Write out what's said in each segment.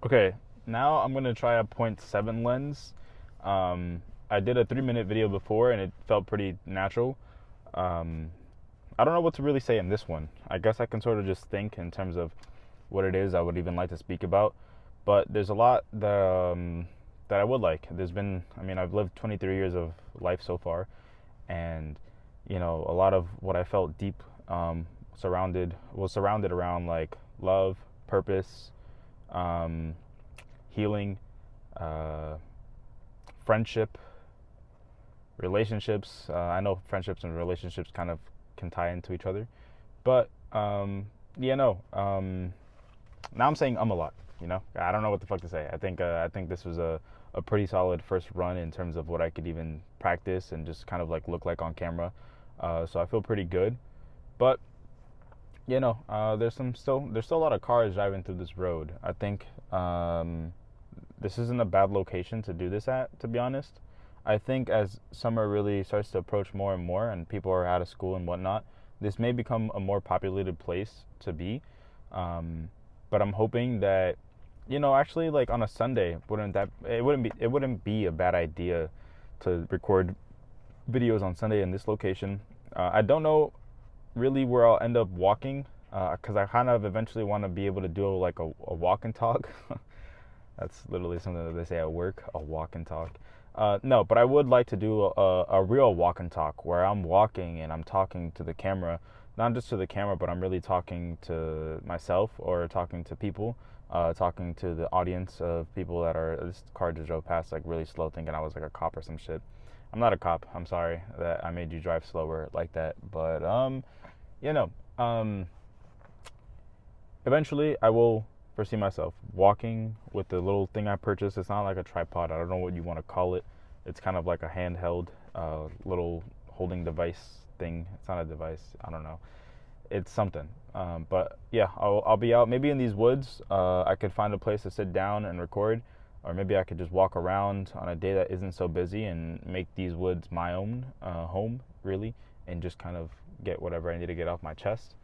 Okay, now I'm gonna try a .7 lens. I did a 3 minute video before and it felt pretty natural. Um, I don't know what to really say in this one. I guess I can sort of just think in terms of what it is I would even like to speak about. But there's a lot that I would like. I've lived 23 years of life so far, and a lot of what I felt deep surrounded around like love, purpose, um, healing, uh, friendship, relationships. I know friendships and relationships kind of can tie into each other, but yeah, no. Now I'm saying a lot. I don't know what the fuck to say. I think this was a pretty solid first run in terms of what I could even practice and just kind of like look like on camera. So I feel pretty good, but there's still a lot of cars driving through this road. I think this isn't a bad location to do this at, to be honest. I think as summer really starts to approach more and more, and people are out of school and whatnot, this may become a more populated place to be. Um, but I'm hoping that, actually, like on a Sunday, it wouldn't be a bad idea to record videos on Sunday in this location. I don't know really where I'll end up walking, because I kind of eventually want to be able to do like a walk and talk. That's literally something that they say at work, a walk and talk. No, but I would like to do a real walk and talk where I'm walking and I'm talking to the camera, not just to the camera, but I'm really talking to myself or talking to people, talking to the audience of people that are. This car just drove past like really slow, thinking I was like a cop or some shit. I'm not a cop. I'm sorry that I made you drive slower like that, but you know, um, eventually I will foresee myself walking with the little thing I purchased. It's not like a tripod. I don't know what you want to call it. It's kind of like a handheld little holding device thing. It's not a device. I don't know. It's something. But yeah, I'll be out maybe in these woods. I could find a place to sit down and record, or maybe I could just walk around on a day that isn't so busy and make these woods my own home, really, and just kind of get whatever I need to get off my chest.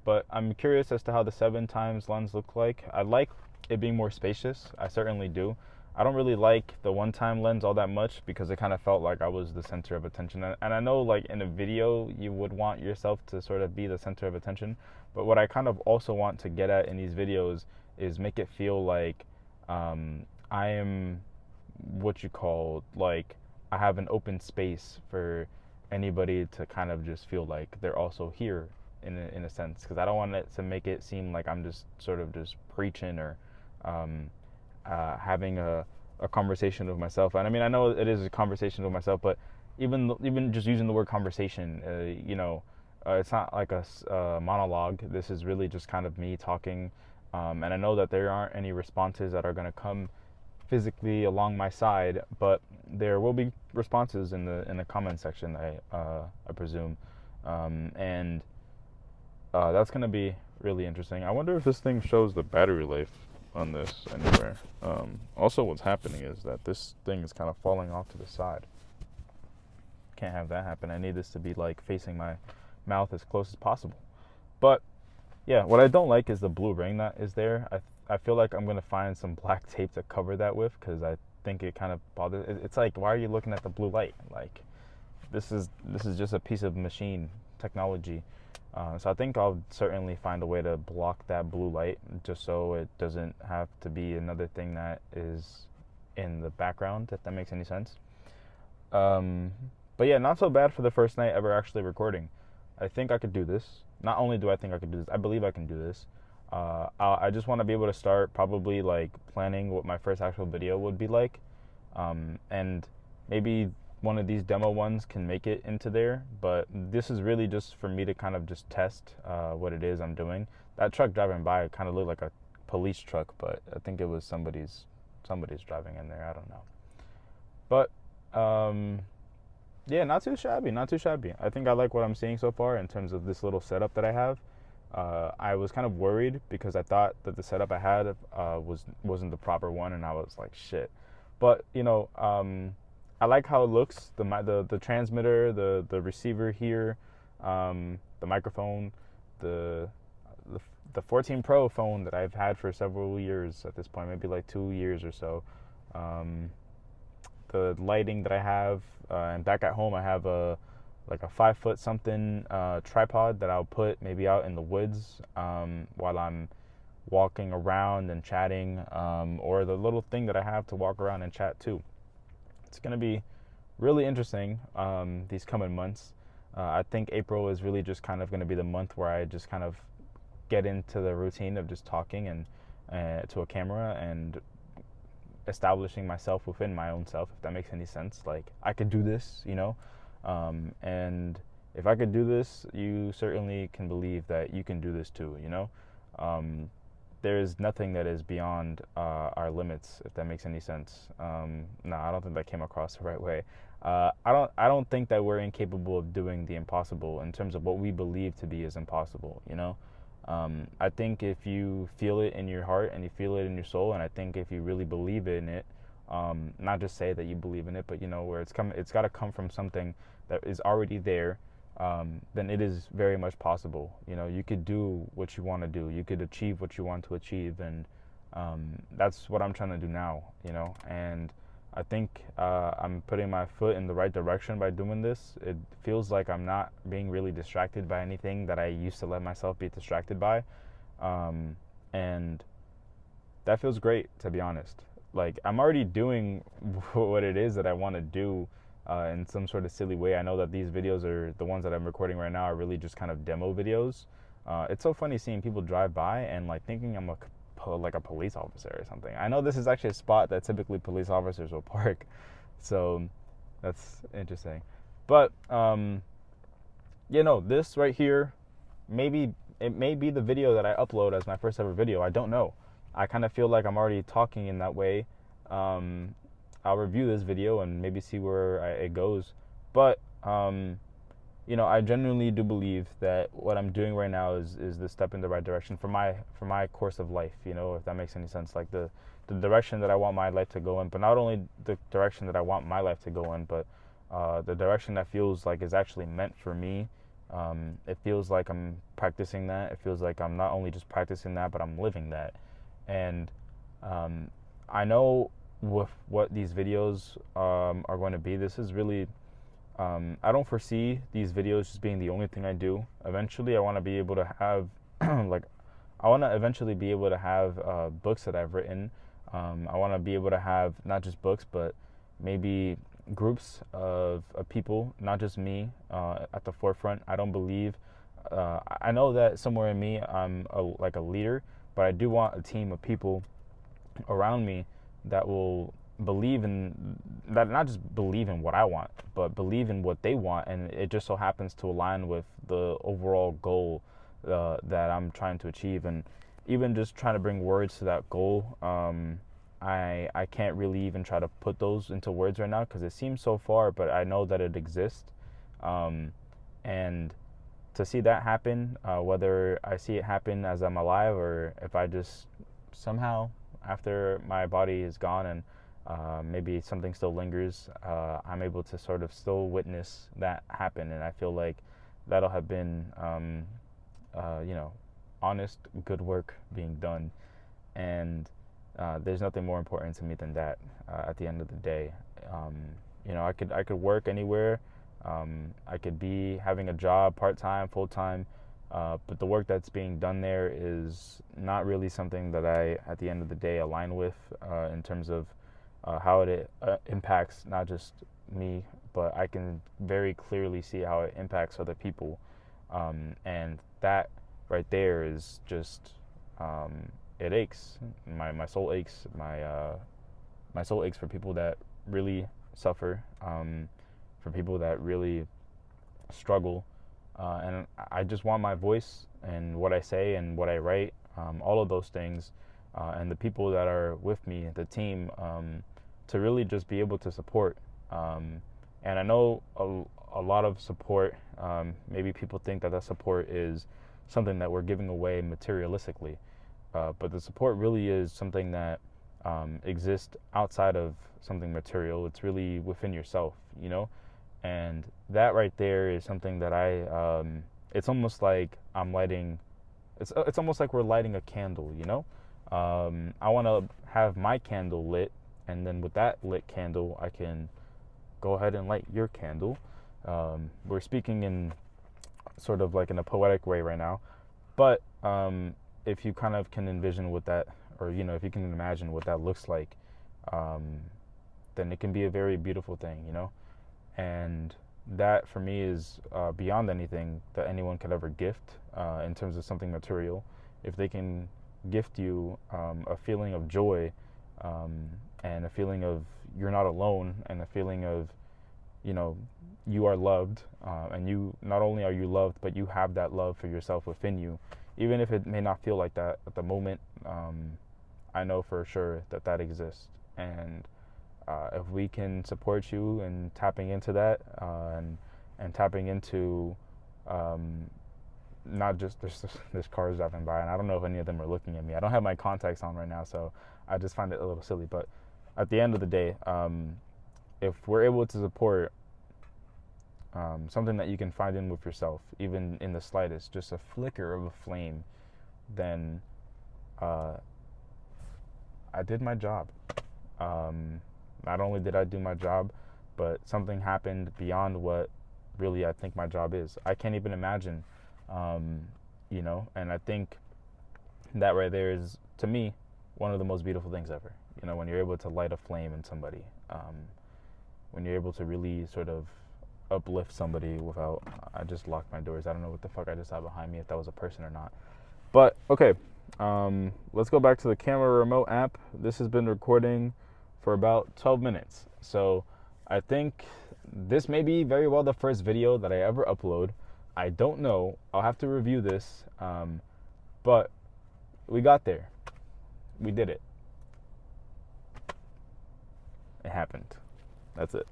But I'm curious as to how the 7 times lens look like. I like it being more spacious. I certainly do. I don't really like the 1 time lens all that much because it kind of felt like I was the center of attention. And I know, like, in a video, you would want yourself to sort of be the center of attention. But what I kind of also want to get at in these videos is make it feel like I am what you call, like, I have an open space for anybody to kind of just feel like they're also here in a sense, because I don't want it to make it seem like I'm just sort of just preaching or um, having a conversation with myself. And I mean, I know it is a conversation with myself, but even just using the word conversation, it's not like a monologue. This is really just kind of me talking, and I know that there aren't any responses that are going to come physically along my side, but there will be responses in the comment section. I presume, and that's gonna be really interesting. I wonder if this thing shows the battery life on this anywhere. Also, what's happening is that this thing is kind of falling off to the side. Can't have that happen. I need this to be like facing my mouth as close as possible. But yeah, what I don't like is the blue ring that is there. I feel like I'm gonna find some black tape to cover that with because I think it kind of bothers. It's like, why are you looking at the blue light? Like, this is just a piece of machine technology. So I think I'll certainly find a way to block that blue light just so it doesn't have to be another thing that is in the background, if that makes any sense. Um, but yeah, not so bad for the first night ever actually recording. I think I could do this. Not only do I think I could do this, I believe I can do this. I just want to be able to start probably like planning what my first actual video would be like, and maybe one of these demo ones can make it into there. But this is really just for me to kind of just test what it is I'm doing. That truck driving by kind of looked like a police truck, but I think it was somebody's driving in there. I don't know, but yeah, not too shabby, not too shabby. I think I like what I'm seeing so far in terms of this little setup that I have. I was kind of worried because I thought that the setup I had wasn't the proper one, and I was like, shit. But I like how it looks. The transmitter, the receiver here, the microphone, the the 14 Pro phone that I've had for several years at this point, maybe like 2 years or so. The lighting that I have, and back at home I have a like a 5 foot something tripod that I'll put maybe out in the woods while I'm walking around and chatting, or the little thing that I have to walk around and chat too. It's going to be really interesting these coming months. I think April is really just kind of going to be the month where I just kind of get into the routine of just talking and to a camera and establishing myself within my own self, if that makes any sense. Like, I could do this, and if I could do this, you certainly can believe that you can do this too, there is nothing that is beyond our limits, if that makes any sense. No, I don't think that came across the right way. I don't think that we're incapable of doing the impossible in terms of what we believe to be as impossible, I think if you feel it in your heart and you feel it in your soul, and I think if you really believe in it, not just say that you believe in it, but where it's got to come from something that is already there, then it is very much possible. You could do what you want to do. You could achieve what you want to achieve, and that's what I'm trying to do now. And I think I'm putting my foot in the right direction by doing this. It feels like I'm not being really distracted by anything that I used to let myself be distracted by, and that feels great, to be honest. Like, I'm already doing what it is that I want to do in some sort of silly way. I know that these videos, are the ones that I'm recording right now, are really just kind of demo videos. It's so funny seeing people drive by and like thinking I'm like a police officer or something. I know this is actually a spot that typically police officers will park, so that's interesting. But this right here, maybe it may be the video that I upload as my first ever video. I don't know. I kind of feel like I'm already talking in that way. I'll review this video and maybe see where it goes. But I genuinely do believe that what I'm doing right now is the step in the right direction for my course of life. If that makes any sense. Like the direction that I want my life to go in, but not only the direction that I want my life to go in, but the direction that feels like is actually meant for me. It feels like I'm practicing that. It feels like I'm not only just practicing that, but I'm living that. And I know with what these videos are going to be, this is really, I don't foresee these videos just being the only thing I do. Eventually, I want to be able to have, books that I've written. I want to be able to have not just books, but maybe groups of people, not just me, at the forefront. I don't believe, I know that somewhere in me, I'm like a leader, but I do want a team of people around me that will believe in that, not just believe in what I want, but believe in what they want, and it just so happens to align with the overall goal that I'm trying to achieve. And even just trying to bring words to that goal, I can't really even try to put those into words right now because it seems so far, but I know that it exists. And to see that happen, whether I see it happen as I'm alive or if I just somehow, after my body is gone and maybe something still lingers, I'm able to sort of still witness that happen. And I feel like that'll have been, honest, good work being done. And there's nothing more important to me than that at the end of the day. I could work anywhere. I could be having a job, part-time, full-time, but the work that's being done there is not really something that I, at the end of the day, align with in terms of how it impacts not just me, but I can very clearly see how it impacts other people. And that right there is just, it aches. My soul aches. My soul aches for people that really suffer, for people that really struggle. And I just want my voice and what I say and what I write, all of those things, and the people that are with me, the team, to really just be able to support. And I know a lot of support, maybe people think that support is something that we're giving away materialistically, but the support really is something that exists outside of something material. It's really within yourself, and that right there is something that it's almost like I'm lighting It's almost like we're lighting a candle, you know. I want to have my candle lit, and then with that lit candle, I can go ahead and light your candle. We're speaking in sort of like in a poetic way right now, but if you kind of can envision what that, or you know, if you can imagine what that looks like, um, then it can be a very beautiful thing, you know. And that for me is beyond anything that anyone could ever gift in terms of something material. If they can gift you a feeling of joy, and a feeling of you're not alone, and a feeling of, you know, you are loved, and you not only are you loved, but you have that love for yourself within you, even if it may not feel like that at the moment. I know for sure that that exists, and if we can support you in tapping into that, and tapping into not just there's cars driving by, and I don't know if any of them are looking at me. I don't have my contacts on right now, so I just find it a little silly. But at the end of the day, if we're able to support something that you can find in with yourself, even in the slightest, just a flicker of a flame, then I did my job. Not only did I do my job, but something happened beyond what really I think my job is. I can't even imagine, you know, and I think that right there is, to me, one of the most beautiful things ever. You know, when you're able to light a flame in somebody, when you're able to really sort of uplift somebody without, I just locked my doors. I don't know what the fuck I just saw behind me, if that was a person or not. But, okay, let's go back to the camera remote app. This has been recording for about 12 minutes. So I think this may be very well the first video that I ever upload. I don't know. I'll have to review this. But we got there. We did it. It happened. That's it.